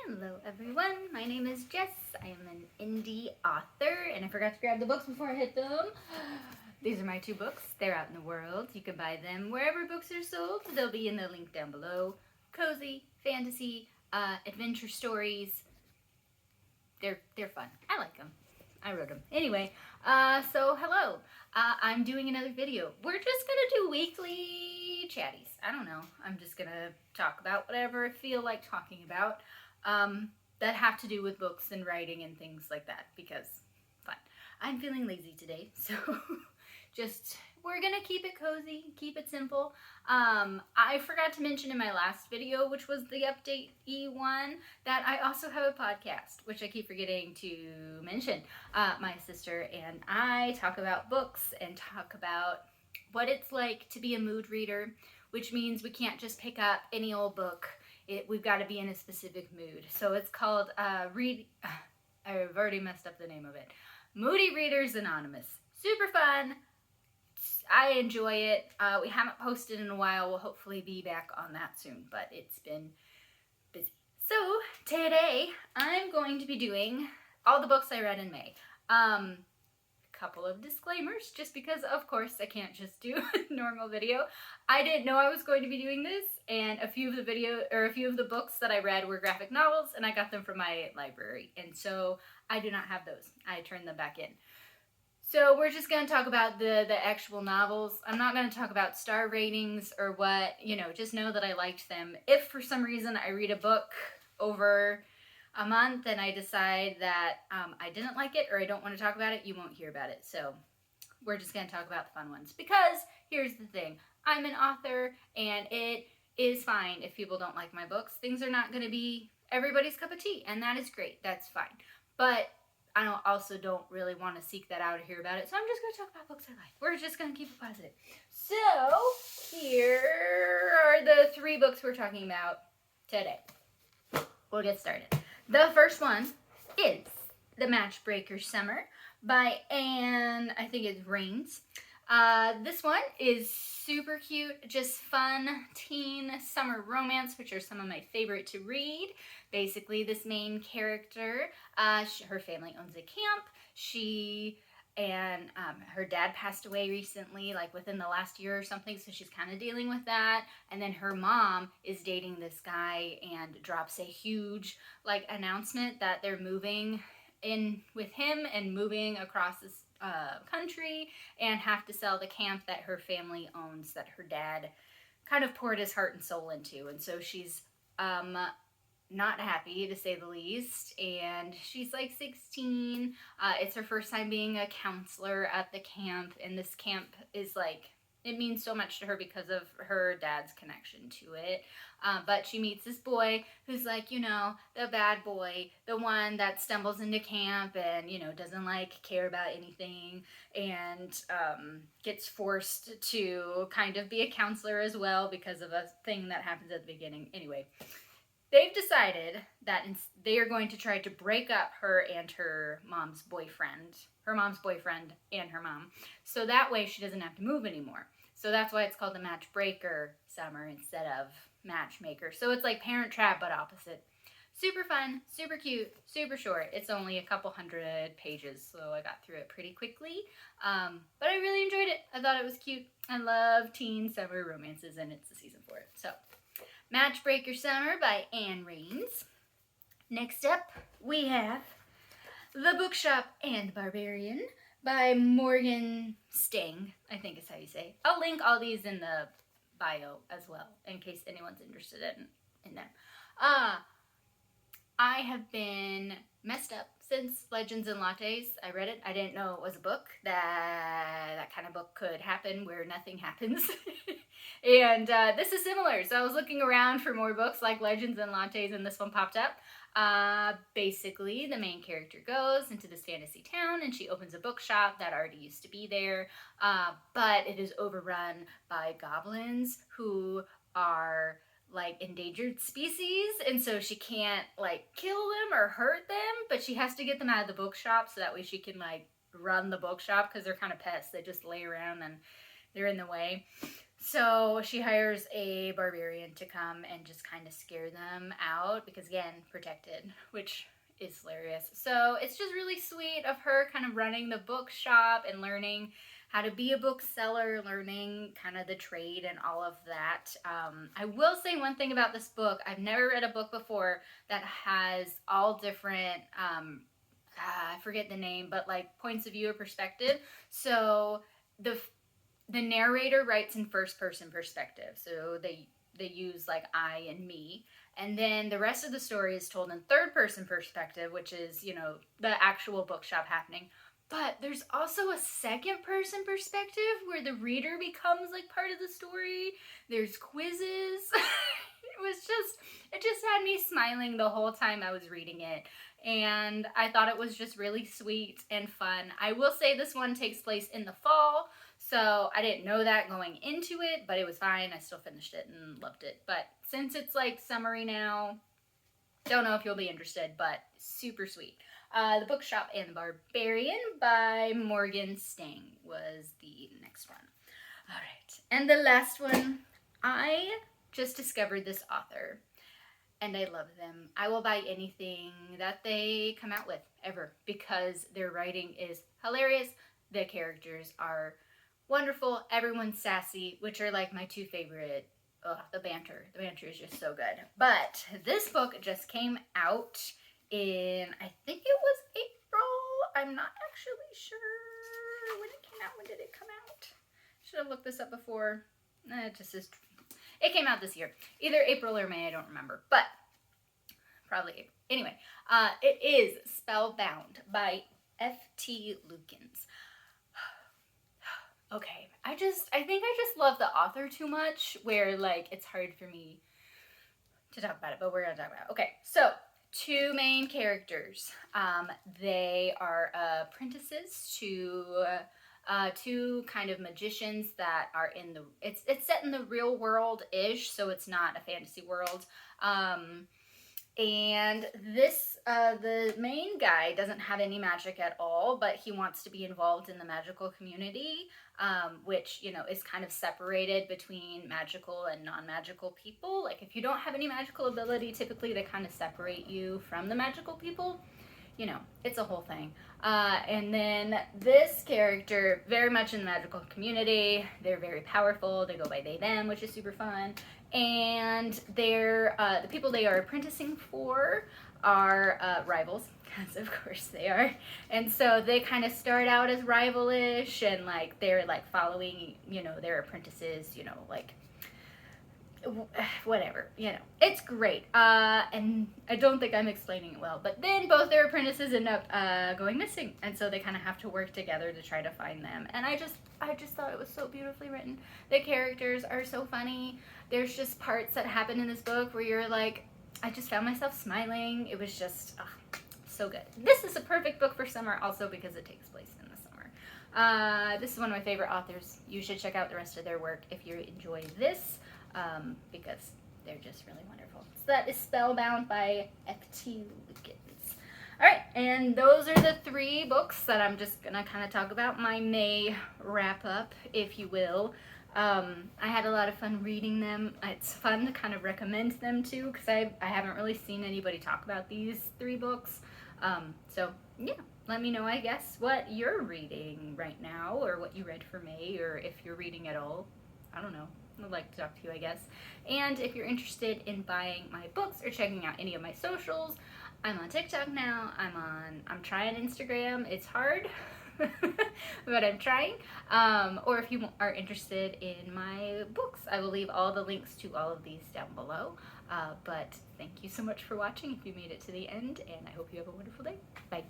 Hello everyone, my name is Jess. I am an indie author and I forgot to grab the books before I hit them. These are my two books. They're out in the world. You can buy them wherever books are sold. They'll be in the link down below. Cozy, fantasy, adventure stories. They're fun. I like them. I wrote them. Anyway, so hello. I'm doing another video. We're just gonna do weekly chatties. I don't know. I'm just gonna talk about whatever I feel like talking about that have to do with books and writing and things like that because fun. I'm feeling lazy today, so we're gonna keep it cozy, keep it simple. I forgot to mention in my last video, which was the update E1, that I also have a podcast, which I keep forgetting to mention. My sister and I talk about books and talk about what it's like to be a mood reader, which means we can't just pick up any old book. We've got to be in a specific mood. So it's called I've already messed up the name of it. Moody Readers Anonymous. Super fun. I enjoy it. We haven't posted in a while. We'll hopefully be back on that soon, but it's been busy. So today I'm going to be doing all the books I read in May. Couple of disclaimers, just because of course I can't just do a normal video. I didn't know I was going to be doing this, and a few of the books that I read were graphic novels, and I got them from my library, and so I do not have those. I turned them back in. So we're just going to talk about the actual novels. I'm not going to talk about star ratings or what, just know that I liked them. If for some reason I read a book over a month and I decide that I didn't like it or I don't want to talk about it, you won't hear about it. So we're just going to talk about the fun ones. Because here's the thing. I'm an author and it is fine if people don't like my books. Things are not going to be everybody's cup of tea, and that is great. That's fine. But I also don't really want to seek that out or hear about it. So I'm just going to talk about books I like. We're just going to keep it positive. So here are the 3 books we're talking about today. We'll get started. The first one is The Matchbreaker Summer by Anne, I think it's Rains. This one is super cute, just fun teen summer romance, which are some of my favorite to read. Basically, this main character, her family owns a camp. She and her dad passed away recently, like within the last year or something, so she's kind of dealing with that. And then her mom is dating this guy and drops a huge announcement that they're moving in with him and moving across this country and have to sell the camp that her family owns, that her dad kind of poured his heart and soul into. And so she's not happy, to say the least, and she's like 16. It's her first time being a counselor at the camp, and this camp is it means so much to her because of her dad's connection to it. But she meets this boy who's the bad boy, the one that stumbles into camp and, doesn't care about anything, and gets forced to kind of be a counselor as well because of a thing that happens at the beginning. Anyway, they've decided that they are going to try to break up her and her mom's boyfriend and her mom, so that way she doesn't have to move anymore. So that's why it's called The Matchbreaker Summer instead of Matchmaker. So it's like Parent Trap, but opposite. Super fun, super cute, super short. It's only a couple hundred pages, so I got through it pretty quickly. But I really enjoyed it. I thought it was cute. I love teen summer romances, and it's the season for it. So, Matchbreaker Summer by Anne Rains. Next up, we have The Bookshop and Barbarian by Morgan Stang, I think is how you say. I'll link all these in the bio as well, in case anyone's interested in them. I have been messed up since Legends and Lattes. I read it. I didn't know it was a book. That kind of book could happen where nothing happens. And this is similar. So I was looking around for more books like Legends and Lattes, and this one popped up. Basically, the main character goes into this fantasy town and she opens a bookshop that already used to be there, but it is overrun by goblins who are endangered species, and so she can't kill them or hurt them, but she has to get them out of the bookshop so that way she can run the bookshop, because they're kind of pests. They just lay around and they're in the way. So she hires a barbarian to come and just kind of scare them out because, again, protected, which is hilarious. So it's just really sweet of her kind of running the bookshop and learning how to be a bookseller, learning kind of the trade and all of that. I will say one thing about this book. I've never read a book before that has all different, I forget the name, but like points of view or perspective. So the narrator writes in first person perspective, so they use like I and me, and then the rest of the story is told in third person perspective, which is, you know, the actual bookshop happening. But there's also a second person perspective where the reader becomes like part of the story. There's quizzes. It just had me smiling the whole time I was reading it, and I thought it was just really sweet and fun. I will say this one takes place in the fall, so I didn't know that going into it, but it was fine. I still finished it and loved it. But since it's like summery now, don't know if you'll be interested, but super sweet. The Bookshop and the Barbarian by Morgan Stang was the next one. All right, and the last one, I just discovered this author, and I love them. I will buy anything that they come out with, ever, because their writing is hilarious. The characters are wonderful. Everyone's sassy, which are like my two favorite. The banter. The banter is just so good. But this book just came out in, I think it was April. I'm not actually sure when it came out. When did it come out? Should have looked this up before. It came out this year. Either April or May, I don't remember. But probably April. Anyway, it is Spellbound by F.T. Lukens. Okay, I think I just love the author too much, where like it's hard for me to talk about it, but we're gonna talk about it. Okay, so two main characters. They are apprentices to two kind of magicians that are in the. It's set in the real world-ish, so it's not a fantasy world. And this, the main guy doesn't have any magic at all, but he wants to be involved in the magical community, which, you know, is kind of separated between magical and non-magical people. Like, if you don't have any magical ability, typically they kind of separate you from the magical people. You know, it's a whole thing. And then this character, very much in the magical community. They're very powerful. They go by they, them, which is super fun. And they're, the people they are apprenticing for are rivals, because of course they are. And so they kind of start out as rival-ish, and like they're like following, you know, their apprentices, you know, like whatever, you know, it's great. And I don't think I'm explaining it well, but then both their apprentices end up going missing, and so they kind of have to work together to try to find them. And I just thought it was so beautifully written. The characters are so funny. There's just parts that happen in this book where you're like, I just found myself smiling. It was just so good. This is a perfect book for summer also because it takes place in the summer. This is one of my favorite authors. You should check out the rest of their work if you enjoy this. Because they're just really wonderful. So that is Spellbound by F.T. Lukens. Alright, and those are the three books that I'm just going to kind of talk about. My May wrap-up, if you will. I had a lot of fun reading them. It's fun to kind of recommend them too, because I haven't really seen anybody talk about these three books. So, yeah. Let me know, I guess, what you're reading right now, or what you read for May, or if you're reading at all. I don't know. I'd like to talk to you, I guess. And if you're interested in buying my books or checking out any of my socials, I'm on TikTok now. I'm trying Instagram. It's hard, but I'm trying. Or if you are interested in my books, I will leave all the links to all of these down below. But thank you so much for watching if you made it to the end, and I hope you have a wonderful day. Bye.